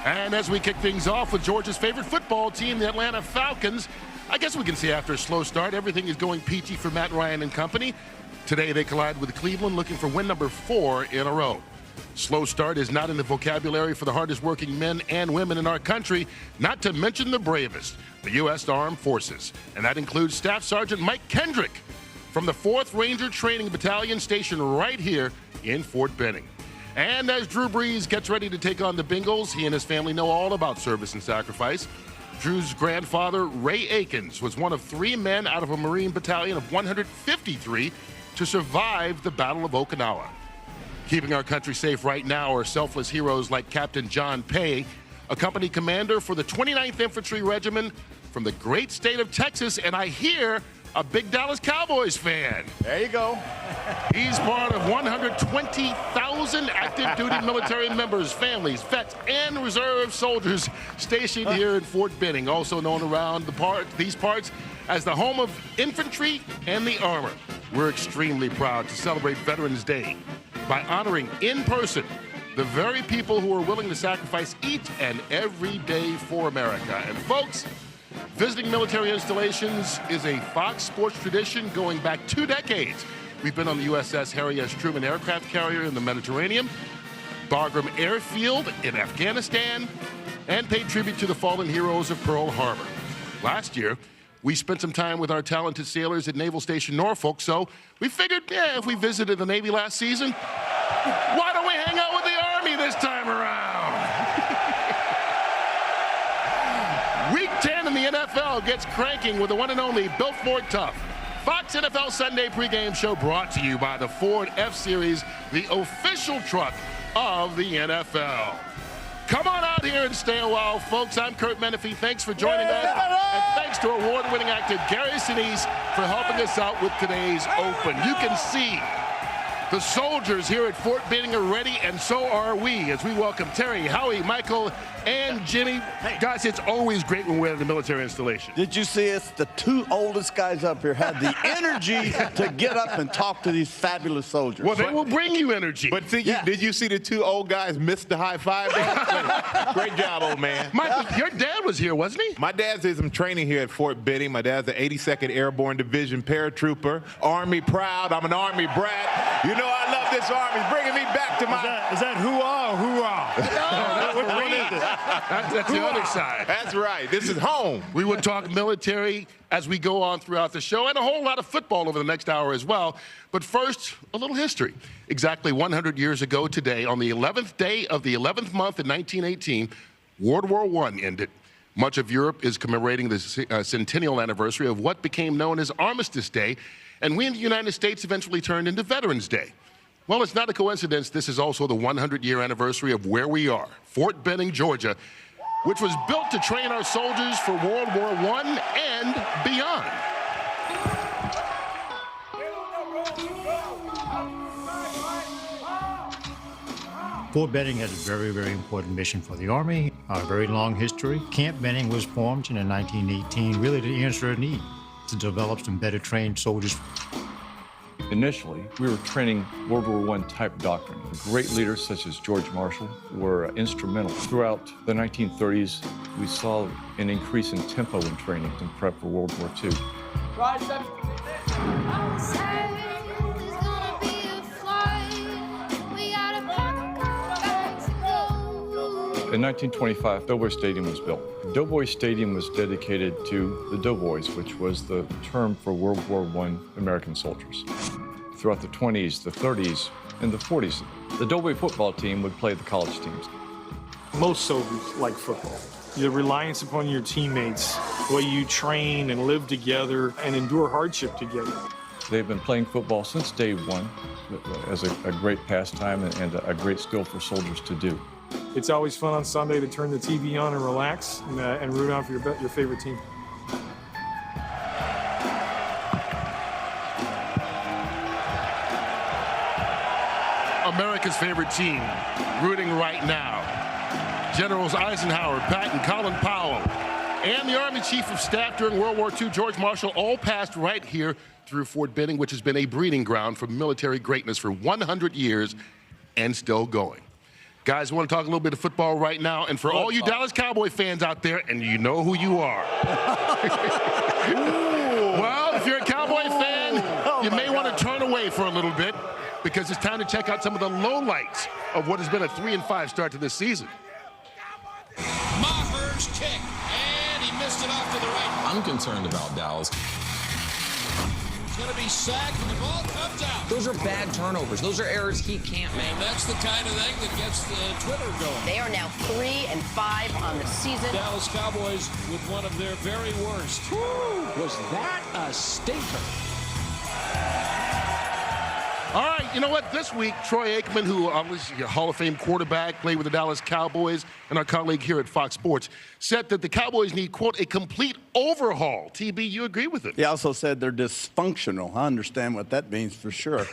And as we kick things off with Georgia's favorite football team, the Atlanta Falcons, I guess we can see after a slow start, everything is going peachy for Matt Ryan and company. Today they collide with Cleveland, looking for win number 4 in a row. Slow start is not in the vocabulary for the hardest working men and women in our country, not to mention the bravest, the U.S. Armed Forces. And that includes Staff Sergeant Mike Kendrick from the 4th Ranger Training Battalion stationed right here in Fort Benning. And as Drew Brees gets ready to take on the Bengals, he and his family know all about service and sacrifice. Drew's grandfather, Ray Akins, was one of 3 men out of a Marine battalion of 153 to survive the Battle of Okinawa. Keeping our country safe right now are selfless heroes like Captain John Pay, a company commander for the 29th Infantry Regiment from the great state of Texas, and I hear a big Dallas Cowboys fan. There you go. He's part of 120,000 active duty military members, families, vets, and reserve soldiers stationed here in Fort Benning, also known around these parts as the home of infantry and the armor. We're extremely proud to celebrate Veterans Day by honoring in person the very people who are willing to sacrifice each and every day for America. And folks, visiting military installations is a Fox Sports tradition going back 2 decades. We've been on the USS Harry S. Truman aircraft carrier in the Mediterranean, Bagram Airfield in Afghanistan, and paid tribute to the fallen heroes of Pearl Harbor. Last year, we spent some time with our talented sailors at Naval Station Norfolk, so we figured, if we visited the Navy last season, why don't we hang out with the Army this time around? Week 10 in the NFL gets cranking with the one and only Built Ford Tough. Fox NFL Sunday pregame show brought to you by the Ford F-Series, the official truck of the NFL. Come on out here and stay a while, folks. I'm Curt Menefee. Thanks for joining us. And thanks to award-winning actor Gary Sinise for helping us out with today's Open. You can see the soldiers here at Fort Benning are ready, and so are we, as we welcome Terry, Howie, Michael, and Jimmy. Hey. Guys, it's always great when we're at the military installation. Did you see us? The 2 oldest guys up here had the energy to get up and talk to these fabulous soldiers. Well, they will bring you energy. But see, did you see the 2 old guys miss the high five? Great job, old man. Michael, your dad was here, wasn't he? My dad did some training here at Fort Benning. My dad's the 82nd Airborne Division paratrooper. Army proud. I'm an Army brat. You know I love this Army. It's bringing me back to my... Is that hoorah or hoorah? That's the other side. That's right. This is home. We will talk military as we go on throughout the show, and a whole lot of football over the next hour as well. But first, a little history. Exactly 100 years ago today, on the 11th day of the 11th month in 1918, World War I ended. Much of Europe is commemorating the centennial anniversary of what became known as Armistice Day, and we in the United States eventually turned into Veterans Day. Well, it's not a coincidence this is also the 100-year anniversary of where we are, Fort Benning, Georgia, which was built to train our soldiers for World War I and beyond. Fort Benning has a very, very important mission for the Army, a very long history. Camp Benning was formed in 1918 really to answer a need to develop some better trained soldiers. Initially, we were training World War I type doctrine. Great leaders such as George Marshall were instrumental. Throughout the 1930s, we saw an increase in tempo in training in prep for World War II. In 1925, Doughboy Stadium was built. Doughboy Stadium was dedicated to the Doughboys, which was the term for World War I American soldiers. Throughout the 20s, the 30s, and the 40s, the Doughboy football team would play the college teams. Most soldiers like football. The reliance upon your teammates, the way you train and live together and endure hardship together. They've been playing football since day one as a great pastime and a great skill for soldiers to do. It's always fun on Sunday to turn the TV on and relax and root on for your favorite team. America's favorite team, rooting right now. Generals Eisenhower, Patton, Colin Powell, and the Army Chief of Staff during World War II, George Marshall, all passed right here through Fort Benning, which has been a breeding ground for military greatness for 100 years and still going. Guys, we want to talk a little bit of football right now. And for all you Dallas Cowboy fans out there, and you know who you are. Well, if you're a Cowboy fan, you may want to turn away for a little bit because it's time to check out some of the lowlights of what has been a 3-5 start to this season. Maher's kick, and he missed it off to the right. I'm concerned about Dallas. He's going to be sacked, and the ball comes out. Those are bad turnovers. Those are errors he can't make. And that's the kind of thing that gets Twitter going. They are now 3-5 on the season. Dallas Cowboys with one of their very worst. Woo, was that a stinker? All right, you know what? This week, Troy Aikman, who obviously a Hall of Fame quarterback, played with the Dallas Cowboys, and our colleague here at Fox Sports, said that the Cowboys need, quote, a complete overhaul. TB, you agree with it? He also said they're dysfunctional. I understand what that means for sure.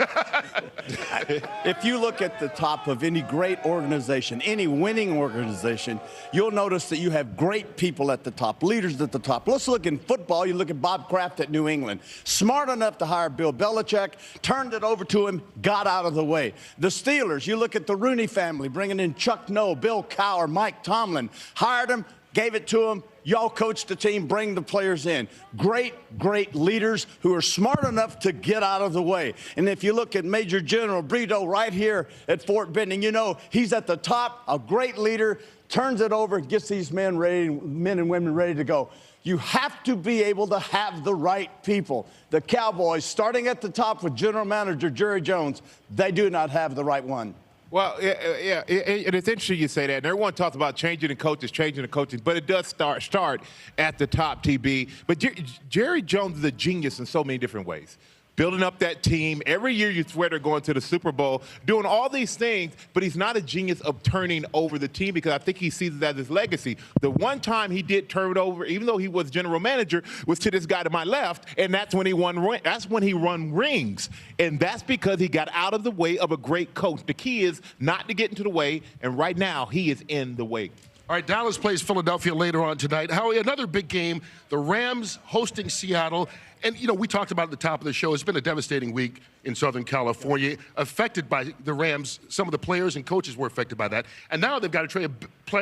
If you look at the top of any great organization, any winning organization, you'll notice that you have great people at the top, leaders at the top. Let's look in football. You look at Bob Kraft at New England. Smart enough to hire Bill Belichick, turned it over to him, got out of the way. The Steelers, you look at the Rooney family, bringing in Chuck Noll, Bill Cowher, Mike Tomlin, hired him, gave it to him. Y'all coach the team, bring the players in. Great, great leaders who are smart enough to get out of the way. And if you look at Major General Brito right here at Fort Benning, you know he's at the top, a great leader, turns it over, gets these men and women ready to go. You have to be able to have the right people. The Cowboys, starting at the top with General Manager Jerry Jones, they do not have the right one. Well, yeah, and it's interesting you say that. And everyone talks about changing the coaches, but it does start at the top, TB. But Jerry Jones is a genius in so many different ways. Building up that team. Every year you swear they're going to the Super Bowl, doing all these things, but he's not a genius of turning over the team because I think he sees it as his legacy. The one time he did turn it over, even though he was general manager, was to this guy to my left, and that's when he won. That's when he won rings, and that's because he got out of the way of a great coach. The key is not to get into the way, and right now he is in the way. All right, Dallas plays Philadelphia later on tonight. Howie, another big game, the Rams hosting Seattle. And, you know, we talked about at the top of the show, it's been a devastating week in Southern California, affected by the Rams. Some of the players and coaches were affected by that. And now they've got to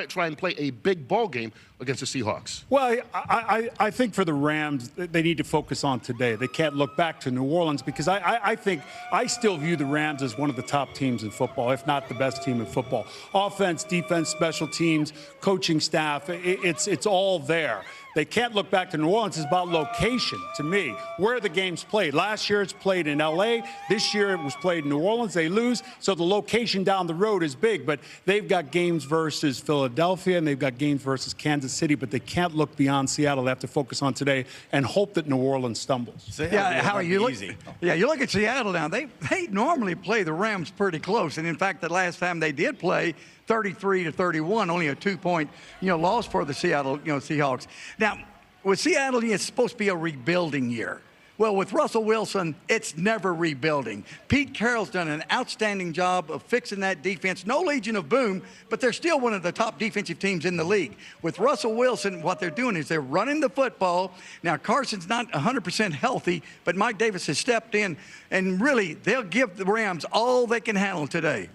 try and play a big ball game against the Seahawks. Well, I think for the Rams, they need to focus on today. They can't look back to New Orleans because I think I still view the Rams as one of the top teams in football, if not the best team in football. Offense, defense, special teams, coaching staff, it's all there. They can't look back to New Orleans. It's about location, to me, where the game's played. Last year it's played in L.A. This year it was played in New Orleans. They lose, so the location down the road is big. But they've got games versus Philadelphia, and they've got games versus Kansas City, but they can't look beyond Seattle. They have to focus on today and hope that New Orleans stumbles. Yeah, Howie, you look at Seattle now. They normally play the Rams pretty close, and in fact, the last time they did play, 33-31, only a 2-point, loss for the Seattle, Seahawks. Now, with Seattle, it's supposed to be a rebuilding year. Well, with Russell Wilson, it's never rebuilding. Pete Carroll's done an outstanding job of fixing that defense. No Legion of Boom, but they're still one of the top defensive teams in the league. With Russell Wilson, what they're doing is they're running the football. Now, Carson's not 100% healthy, but Mike Davis has stepped in, and really, they'll give the Rams all they can handle today.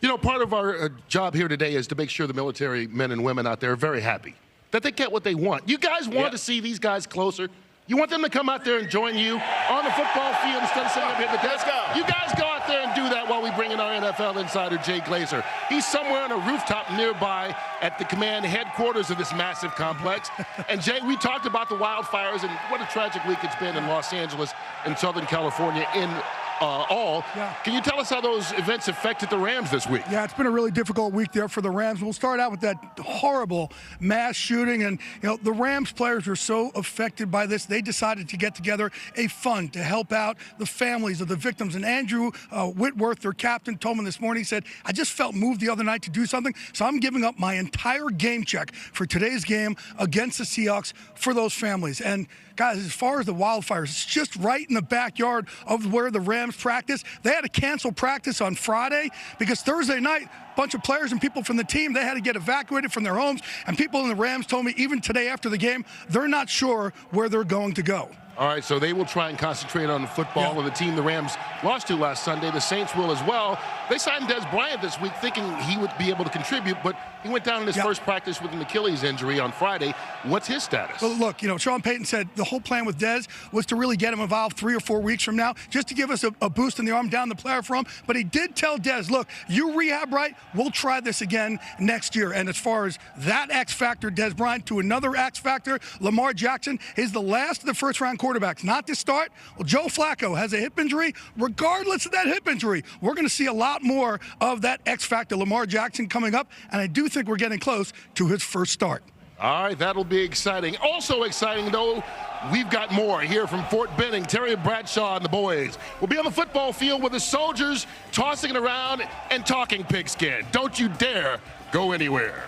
You know, part of our job here today is to make sure the military men and women out there are very happy that they get what they want. You guys want to see these guys closer. You want them to come out there and join you on the football field instead of sitting up here at the desk. You guys go out there and do that while we bring in our NFL insider, Jay Glazer. He's somewhere on a rooftop nearby at the command headquarters of this massive complex. And, Jay, we talked about the wildfires and what a tragic week it's been in Los Angeles and Southern California in all. Yeah. Can you tell us how those events affected the Rams this week? Yeah, it's been a really difficult week there for the Rams. We'll start out with that horrible mass shooting. And, the Rams players were so affected by this, they decided to get together a fund to help out the families of the victims. And Andrew Whitworth, their captain, told me this morning, he said, I just felt moved the other night to do something, so I'm giving up my entire game check for today's game against the Seahawks for those families. And, guys, as far as the wildfires, it's just right in the backyard of where the Rams practice. They had to cancel practice on Friday because Thursday night, a bunch of players and people from the team, they had to get evacuated from their homes. And people in the Rams told me even today after the game, they're not sure where they're going to go. All right, so they will try and concentrate on football, and the team the Rams lost to last Sunday, the Saints will as well. They signed Des Bryant this week thinking he would be able to contribute, but he went down in his first practice with an Achilles injury on Friday. What's his status? Well, look, Sean Payton said the whole plan with Des was to really get him involved 3 or 4 weeks from now, just to give us a boost in the arm down the player for him. But he did tell Des, look, you rehab right, we'll try this again next year. And as far as that X factor, Des Bryant, to another X factor, Lamar Jackson is the last of the first-round quarterbacks not to start. Well, Joe Flacco has a hip injury. Regardless of that hip injury, we're going to see a lot more of that X factor, Lamar Jackson, coming up. And I do think we're getting close to his first start. All right, that'll be exciting. Also exciting, though, we've got more here from Fort Benning. Terry Bradshaw and the boys will be on the football field with the soldiers tossing it around and talking pigskin. Don't you dare go anywhere.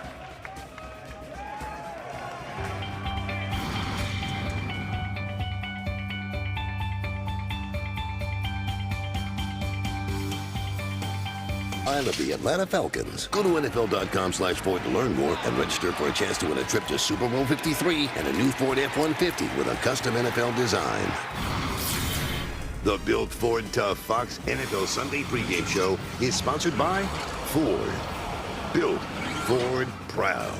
I love the Atlanta Falcons. Go to NFL.com/Ford to learn more and register for a chance to win a trip to Super Bowl 53 and a new Ford F-150 with a custom NFL design. The Built Ford Tough Fox NFL Sunday pregame show is sponsored by Ford. Built Ford proud.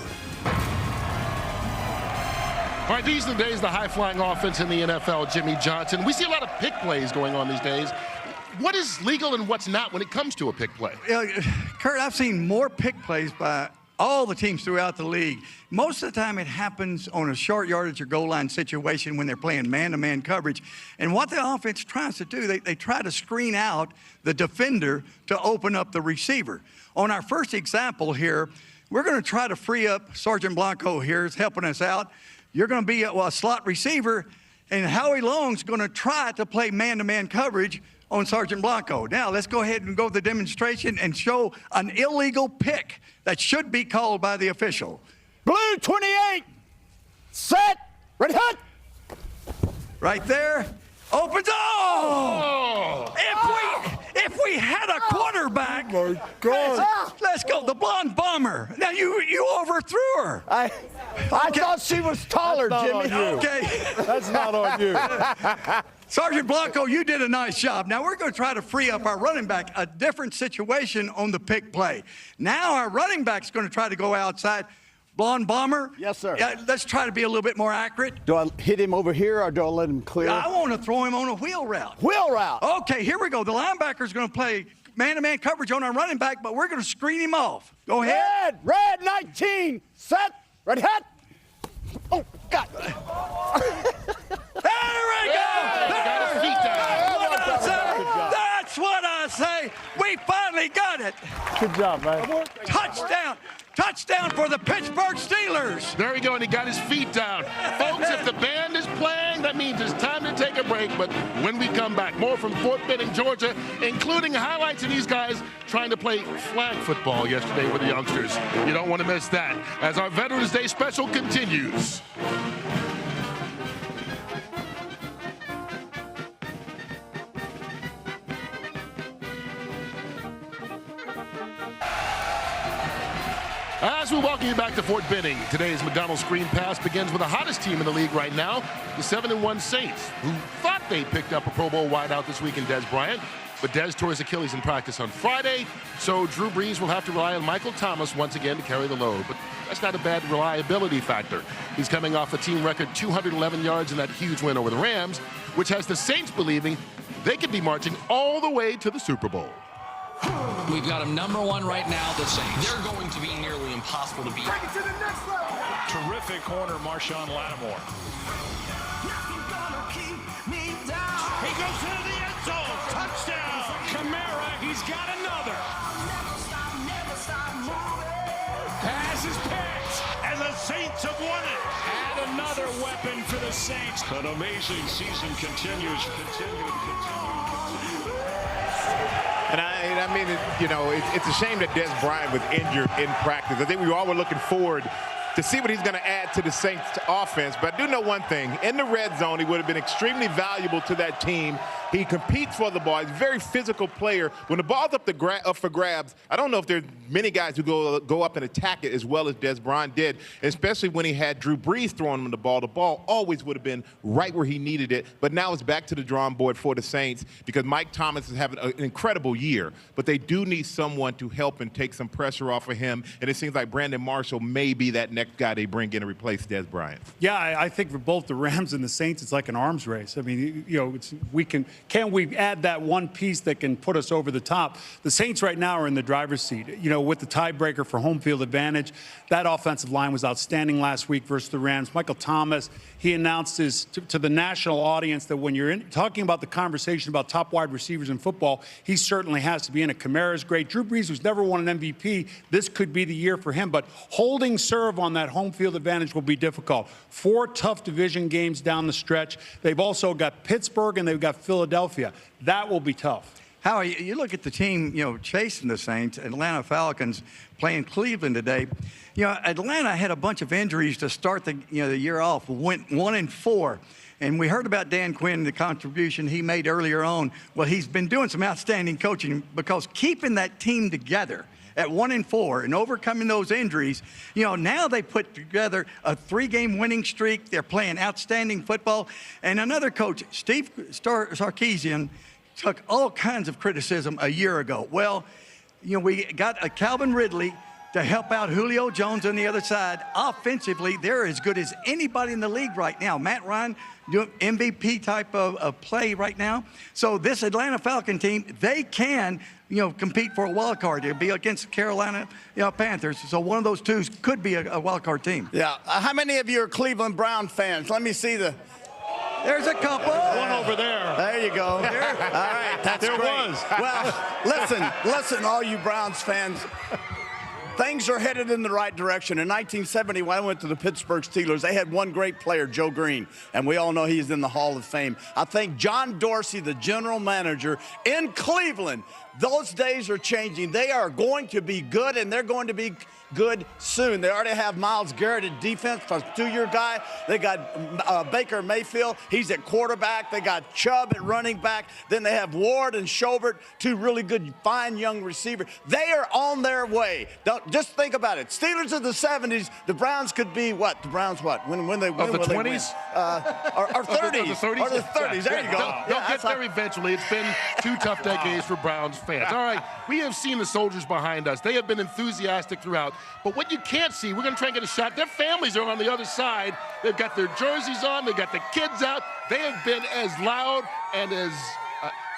All right, these are the days, the high-flying offense in the NFL, Jimmy Johnson. We see a lot of pick plays going on these days. What is legal and what's not when it comes to a pick play? Curt, I've seen more pick plays by all the teams throughout the league. Most of the time it happens on a short yardage or goal line situation when they're playing man-to-man coverage. And what the offense tries to do, they try to screen out the defender to open up the receiver. On our first example here, we're going to try to free up Sergeant Blanco here, is helping us out. You're going to be a slot receiver, and Howie Long's going to try to play man-to-man coverage on Sergeant Blanco. Now, let's go ahead and go to the demonstration and show an illegal pick that should be called by the official. Blue 28, set, ready, hut. Right there, opens, If we had a quarterback, oh my God. let's go, the blonde bomber. Now, you overthrew her. I thought she was taller, Jimmy. Okay. That's not on you. Sergeant Blanco, you did a nice job. Now we're going to try to free up our running back, a different situation on the pick play. Now our running back's going to try to go outside. Blonde bomber? Yes, sir. Let's try to be a little bit more accurate. Do I hit him over here or do I let him clear? I want to throw him on a wheel route. Wheel route. Okay, here we go. The linebacker's going to play man-to-man coverage on our running back, but we're going to screen him off. Go ahead. Red 19, set, ready, hut. Oh, God. There we go. That's what I say. We finally got it. Good job, man. Touchdown. Touchdown for the Pittsburgh Steelers. There we go, and he got his feet down. Folks, if the band is playing, that means it's time to take a break. But when we come back, more from Fort Benning, Georgia, including highlights of these guys trying to play flag football yesterday with the youngsters. You don't want to miss that as our Veterans Day special continues. As we welcome you back to Fort Benning, today's McDonald's Screen Pass begins with the hottest team in the league right now, the 7-1 Saints, who thought they picked up a Pro Bowl wideout this week in Des Bryant, but Des tore his Achilles in practice on Friday, so Drew Brees will have to rely on Michael Thomas once again to carry the load. But that's not a bad reliability factor. He's coming off a team record 211 yards in that huge win over the Rams, which has the Saints believing they could be marching all the way to the Super Bowl. We've got him number one right now, the Saints. They're going to be nearly impossible to beat. Take it to the next level. Terrific corner, Marshawn Lattimore. He goes into the end zone. Touchdown. Kamara, he's got another. Pass is picked, and the Saints have won it. Add another weapon for the Saints. An amazing season continues. And I mean, it's a shame that Des Bryant was injured in practice. I think we all were looking forward to see what he's going to add to the Saints offense. But I do know one thing. In the red zone, he would have been extremely valuable to that team He competes for the ball. He's a very physical player. When the ball's up for grabs, I don't know if there's many guys who go up and attack it as well as Des Bryant did, especially when he had Drew Brees throwing him the ball. The ball always would have been right where he needed it, but now it's back to the drawing board for the Saints because Mike Thomas is having an incredible year, but they do need someone to help and take some pressure off of him, and it seems like Brandon Marshall may be that next guy they bring in to replace Des Bryant. Yeah, I think for both the Rams and the Saints, it's like an arms race. I mean, you know, can we add that one piece that can put us over the top? The Saints right now are in the driver's seat, you know, with the tiebreaker for home field advantage. That offensive line was outstanding last week versus the Rams. Michael Thomas, he announced to the national audience that when you're talking about the conversation about top wide receivers in football, he certainly has to be in it. Kamara's great. Drew Brees, who's never won an MVP, this could be the year for him. But holding serve on that home field advantage will be difficult. 4 tough division games down the stretch. They've also got Pittsburgh and they've got Philadelphia. That will be tough. Howie, you look at the team, you know, chasing the Saints, Atlanta Falcons playing Cleveland today. You know, Atlanta had a bunch of injuries to start the year off, went 1-4. And we heard about Dan Quinn, the contribution he made earlier on. Well, he's been doing some outstanding coaching because keeping that team together at 1-4 and overcoming those injuries, you know, now they put together a 3-game winning streak. They're playing outstanding football. And another coach, Steve Sarkisian, took all kinds of criticism a year ago. Well, you know, we got a Calvin Ridley to help out Julio Jones on the other side. Offensively, they're as good as anybody in the league right now. Matt Ryan doing MVP type of play right now. So this Atlanta Falcon team, they can, you know, compete for a wild card. It'll be against the Carolina Panthers. So one of those two could be a wild card team. Yeah. How many of you are Cleveland Brown fans? Let me see the... There's a couple. One over there. There you go. All right, that's there great. Was. Well, listen, all you Browns fans. Things are headed in the right direction. In 1970, when I went to the Pittsburgh Steelers, they had one great player, Joe Green, and we all know he's in the Hall of Fame. I think John Dorsey, the general manager in Cleveland, those days are changing. They are going to be good, and they're going to be good soon. They already have Myles Garrett at defense, a 2-year guy. They got Baker Mayfield. He's at quarterback. They got Chubb at running back. Then they have Ward and Schobert, 2 really good, fine young receivers. They are on their way. Just think about it. Steelers of the 70s, the Browns could be what? The Browns what? When they win? Of the 20s? Or 30s. Or the 30s. There you go. They'll get there eventually. It's been 2 tough decades for Browns fans. All right, we have seen the soldiers behind us. They have been enthusiastic throughout. But what you can't see, we're going to try and get a shot. Their families are on the other side. They've got their jerseys on. They've got the kids out. They have been as loud and as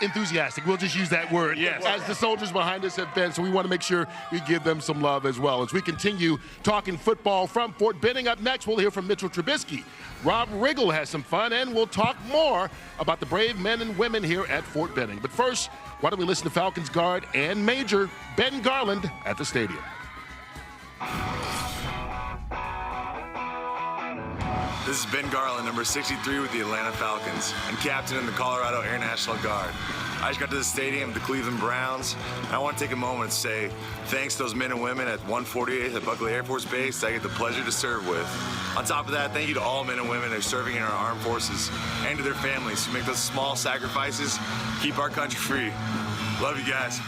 enthusiastic, we'll just use that word, as the soldiers behind us have been. So we want to make sure we give them some love as well. As we continue talking football from Fort Benning, up next, we'll hear from Mitchell Trubisky. Rob Riggle has some fun, and we'll talk more about the brave men and women here at Fort Benning. But first, why don't we listen to Falcons guard and Major Ben Garland at the stadium. This is Ben Garland, number 63 with the Atlanta Falcons, and captain in the Colorado Air National Guard. I just got to the stadium with the Cleveland Browns, and I want to take a moment to say thanks to those men and women at 148th at Buckley Air Force Base that I get the pleasure to serve with. On top of that, thank you to all men and women that are serving in our armed forces and to their families who make those small sacrifices, keep our country free. Love you guys.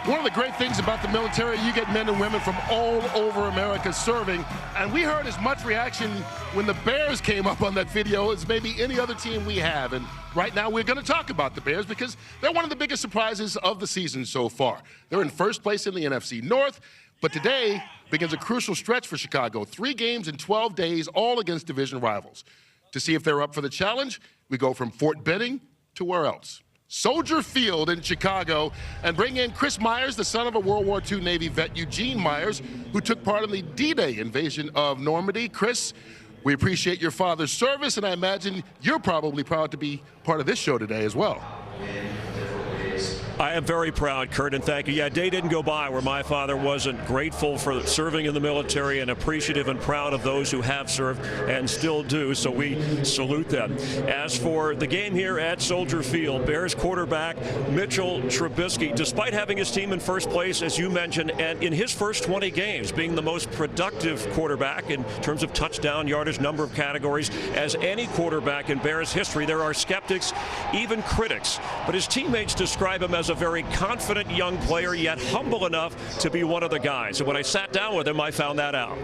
One of the great things about the military, you get men and women from all over America serving, and we heard as much reaction when the Bears came up on that video as maybe any other team we have. And right now we're going to talk about the Bears because they're one of the biggest surprises of the season so far. They're in first place in the NFC North, but today begins a crucial stretch for Chicago. 3 games in 12 days, all against division rivals. To see if they're up for the challenge, we go from Fort Benning to where else? Soldier Field in Chicago, and bring in Chris Myers, the son of a World War II Navy vet, Eugene Myers, who took part in the D-Day invasion of Normandy. Chris, we appreciate your father's service, and I imagine you're probably proud to be part of this show today as well. I am very proud, Curt, and thank you. Yeah, a day didn't go by where my father wasn't grateful for serving in the military and appreciative and proud of those who have served and still do, so we salute them. As for the game here at Soldier Field, Bears quarterback Mitchell Trubisky, despite having his team in first place, as you mentioned, and in his first 20 games, being the most productive quarterback in terms of touchdown, yardage, number of categories, as any quarterback in Bears history, there are skeptics, even critics, but his teammates describe him as a very confident young player, yet humble enough to be one of the guys. And when I sat down with him, I found that out.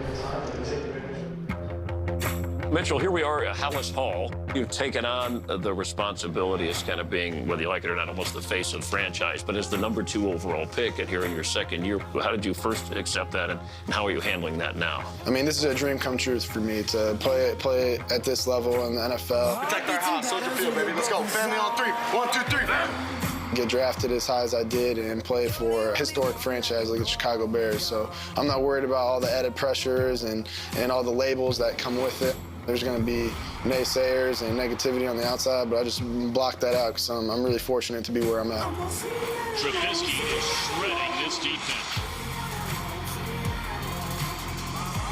Mitchell, here we are at Hallis Hall. You've taken on the responsibility as kind of being, whether you like it or not, almost the face of the franchise, but as the #2 overall pick and here in your second year, how did you first accept that and how are you handling that now? I mean, this is a dream come true for me to play at this level in the NFL. Protect our house, Soldier Field, baby. Let's go. Family on 3. 1, 2, 3. Get drafted as high as I did and play for a historic franchise like the Chicago Bears. So I'm not worried about all the added pressures and all the labels that come with it. There's going to be naysayers and negativity on the outside, but I just block that out because I'm really fortunate to be where I'm at. Trubisky is shredding this defense.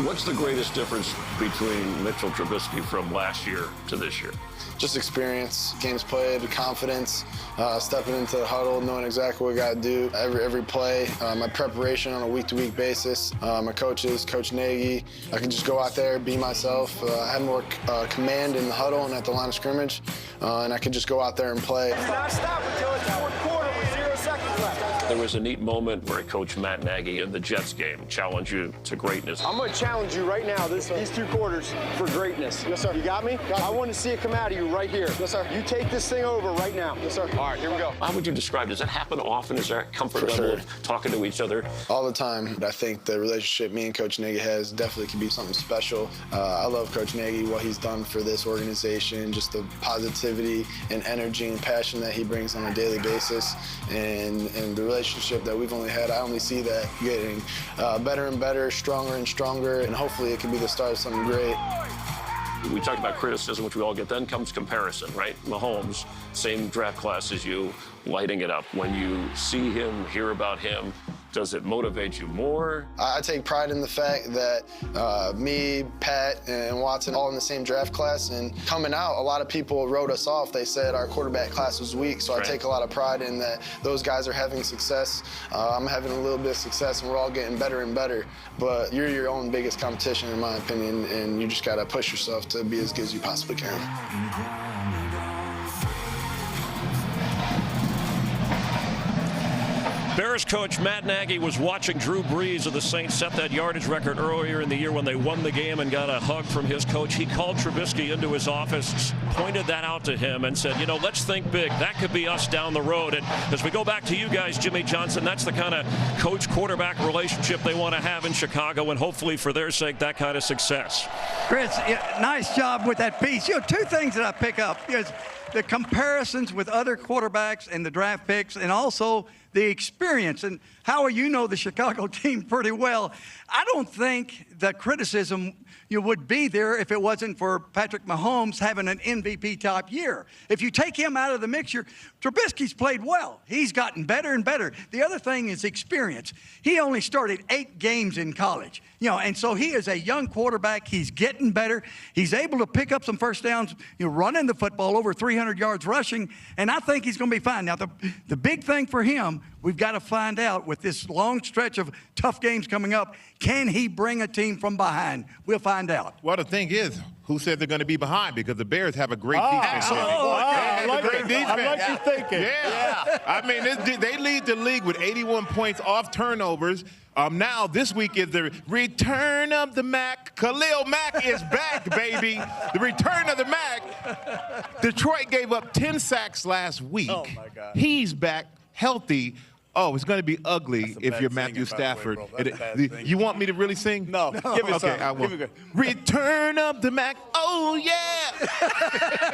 What's the greatest difference between Mitchell Trubisky from last year to this year? Just experience, games played, confidence, stepping into the huddle, knowing exactly what we got to do every play, my preparation on a week-to-week basis, my coaches, Coach Nagy. I can just go out there, be myself, have more command in the huddle and at the line of scrimmage, and I can just go out there and play. Not stop until it's fourth quarter with 0 seconds left. There was a neat moment where Coach Matt Nagy in the Jets game challenged you to greatness. I'm going to challenge you right now, these 2 quarters, for greatness. Yes, sir. You got me? I want to see it come out of you right here. Yes, sir. You take this thing over right now. Yes, sir. All right, here we go. How would you describe, does that happen often? Is there a comfort For level sure. of talking to each other? All the time. I think the relationship me and Coach Nagy has definitely can be something special. I love Coach Nagy, what he's done for this organization, just the positivity and energy and passion that he brings on a daily basis, and the relationship that we've only had. I only see that getting better and better, stronger and stronger, and hopefully it can be the start of something great. We talked about criticism, which we all get. Then comes comparison, right? Mahomes, same draft class as you, lighting it up. When you see him, hear about him, does it motivate you more? I take pride in the fact that me, Pat, and Watson all in the same draft class, and coming out, a lot of people wrote us off. They said our quarterback class was weak, so Right. I take a lot of pride in that those guys are having success. I'm having a little bit of success, and we're all getting better and better. But you're your own biggest competition, in my opinion, and you just got to push yourself to be as good as you possibly can. Bears coach Matt Nagy was watching Drew Brees of the Saints set that yardage record earlier in the year when they won the game and got a hug from his coach. He called Trubisky into his office, pointed that out to him and said, you know, let's think big. That could be us down the road. And as we go back to you guys, Jimmy Johnson, that's the kind of coach-quarterback relationship they want to have in Chicago, and hopefully for their sake, that kind of success. Chris, nice job with that piece. You know, 2 things that I pick up is the comparisons with other quarterbacks and the draft picks, and also the experience. And Howie, you know the Chicago team pretty well. I don't think the criticism would be there if it wasn't for Patrick Mahomes having an MVP type year. If you take him out of the mixture, Trubisky's played well. He's gotten better and better. The other thing is experience. He only started 8 games in college, and so he is a young quarterback. He's getting better. He's able to pick up some first downs, running the football over 300 yards rushing, and I think he's going to be fine. Now, the big thing for him, we've got to find out with this long stretch of tough games coming up, can he bring a team from behind? We'll find out. Well, the thing is, who said they're going to be behind? Because the Bears have a great defense. I like great defense. I like you thinking. Yeah. I mean, they lead the league with 81 points off turnovers. Now, this week is the return of the Mac. Khalil Mack is back, baby. The return of the Mac. Detroit gave up 10 sacks last week. Oh, my God. He's back, healthy. Oh, it's going to be ugly if you're Matthew Stafford. You want me to really sing? No. Give me okay, something. I will. Give me Return of the Mac. Oh, yeah.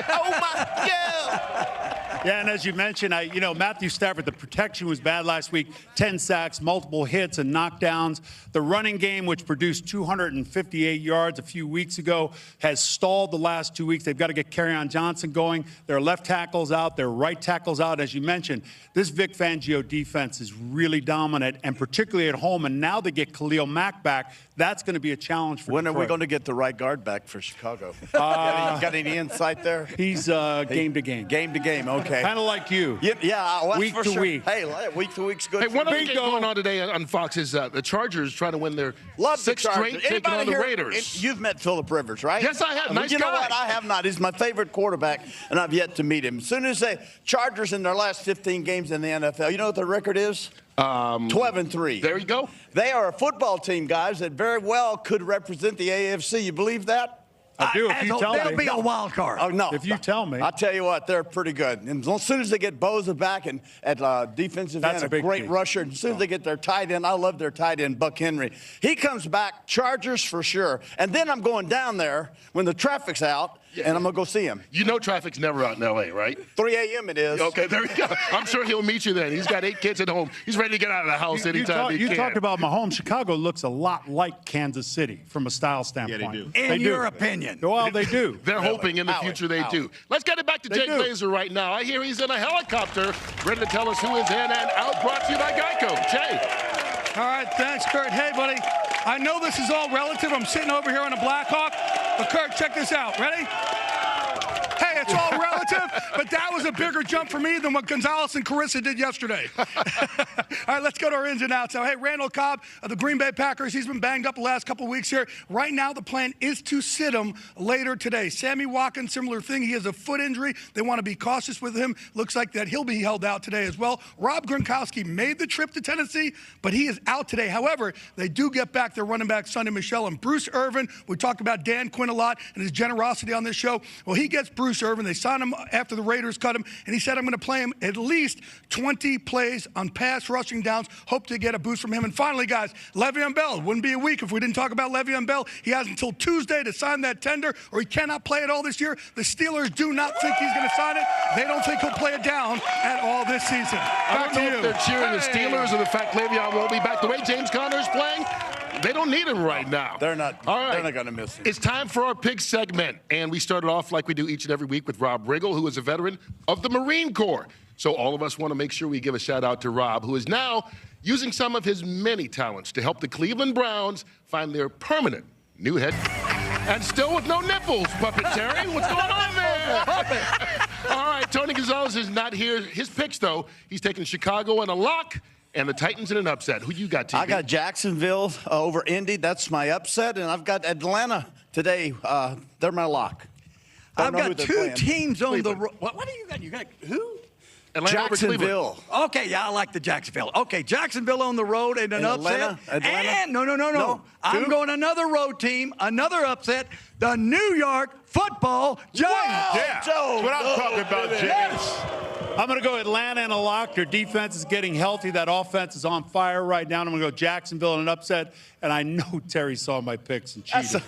Oh, my, yeah. Yeah, and as you mentioned, Matthew Stafford, the protection was bad last week. 10 sacks, multiple hits and knockdowns. The running game, which produced 258 yards a few weeks ago, has stalled the last 2 weeks. They've got to get Kerryon Johnson going. Their left tackle's out. Their right tackle's out. As you mentioned, this Vic Fangio defense is really dominant, and particularly at home. And now they get Khalil Mack back. That's going to be a challenge for When Detroit. are we going to get the right guard back for Chicago? Got any insight there? He's game to game. Game to game, okay. Kind of like you. Yeah, well, week for to sure. week. Hey, week to week's good. Hey, one for other me. game going on today on Fox is the Chargers trying to win their sixth straight, taking on the Raiders. You've met Phillip Rivers, right? Yes, I have. Nice You know guy. what? I have not. He's my favorite quarterback, and I've yet to meet him. As soon as the Chargers in their last 15 games in the NFL, you know what their record is? 12-3. There you go. They are a football team, guys, that very well could represent the AFC. You believe that? I do, if you tell me. They'll be a wild card. Oh, no. If you tell me. I'll tell you what, they're pretty good. And as soon as they get Bosa back and at defensive That's end, a a big great key. rusher, and as soon as they get their tight end, I love their tight end, Buck Henry. He comes back, Chargers for sure. And then I'm going down there when the traffic's out, and I'm going to go see him. You know traffic's never out in L.A., right? 3 a.m. it is. Okay, there you go. I'm sure he'll meet you then. He's got 8 kids at home. He's ready to get out of the house anytime he can. You talked about Mahomes. Chicago looks a lot like Kansas City from a style standpoint. they do. In your opinion. Well, they do. They're hoping in the future they do. Let's get it back to Jay Glazer right now. I hear he's in a helicopter, ready to tell us who is in and out. Brought to you by Geico. Jay. All right, thanks, Curt. Hey, buddy, I know this is all relative. I'm sitting over here on a Blackhawk, but Curt, check this out. Ready? Hey, it's all relative, but that was a bigger jump for me than what Gonzalez and Carissa did yesterday. All right, let's go to our ins and outs now. Hey, Randall Cobb of the Green Bay Packers, he's been banged up the last couple of weeks here. Right now, the plan is to sit him later today. Sammy Watkins, similar thing. He has a foot injury. They want to be cautious with him. Looks like that he'll be held out today as well. Rob Gronkowski made the trip to Tennessee, but he is out today. However, they do get back their running back, Sonny Michel, and Bruce Irvin. We talked about Dan Quinn a lot and his generosity on this show. Well, he gets Bruce Irvin. They signed him after the Raiders cut him, and he said, I'm going to play him at least 20 plays on pass rushing downs. Hope to get a boost from him. And finally, guys, Le'Veon Bell. Wouldn't be a week if we didn't talk about Le'Veon Bell. He has until Tuesday to sign that tender, or he cannot play it all this year. The Steelers do not think he's going to sign it. They don't think he'll play it down at all this season. I don't know if they're cheering the Steelers or the fact Le'Veon won't be back. The way James Conner's playing, they don't need him right now. They're not. All right. They're not going to miss him. It's time for our pick segment, and we started off like we do each and every week with Rob Riggle, who is a veteran of the Marine Corps. So all of us want to make sure we give a shout out to Rob, who is now using some of his many talents to help the Cleveland Browns find their permanent new head. And still with no nipples, Puppet Terry. What's going on there? All right, Tony Gonzalez is not here. His picks, though, he's taking Chicago in a lock and the Titans in an upset. Who you got, TB? I got Jacksonville over Indy. That's my upset. And I've got Atlanta today. They're my lock. I've got two teams on the road. What do you got? You got who? Atlanta Jacksonville. Okay, yeah, I like the Jacksonville. Okay, Jacksonville on the road and an upset. Atlanta? And no. I'm going another road team, another upset. The New York Football Giants. Yeah, that's what I'm talking about, James. I'm going to go Atlanta in a lock. Their defense is getting healthy. That offense is on fire right now. I'm going to go Jacksonville in an upset. And I know Terry saw my picks and cheated.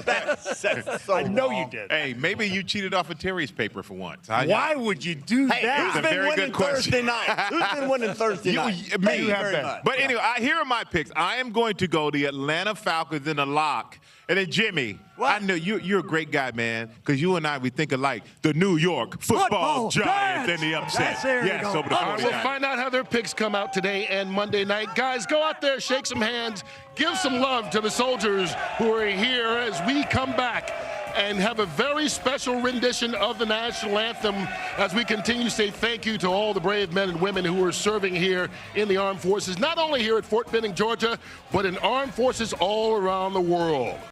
That's so I know wrong. you did. Hey, maybe you cheated off of Terry's paper for once. Why would you do Hey, that? who's been winning Thursday night? Who's been winning Thursday night? Me. You very much. But anyway, here are my picks. I am going to go the Atlanta Falcons in a lock. And then Jimmy, I know you're a great guy, man, because you and I, we think alike. The New York Football Giants in the upset. Yes, over the All right, we'll find out how their picks come out today and Monday night. Guys, go out there, shake some hands, give some love to the soldiers who are here as we come back and have a very special rendition of the national anthem as we continue to say thank you to all the brave men and women who are serving here in the armed forces, not only here at Fort Benning, Georgia, but in armed forces all around the world.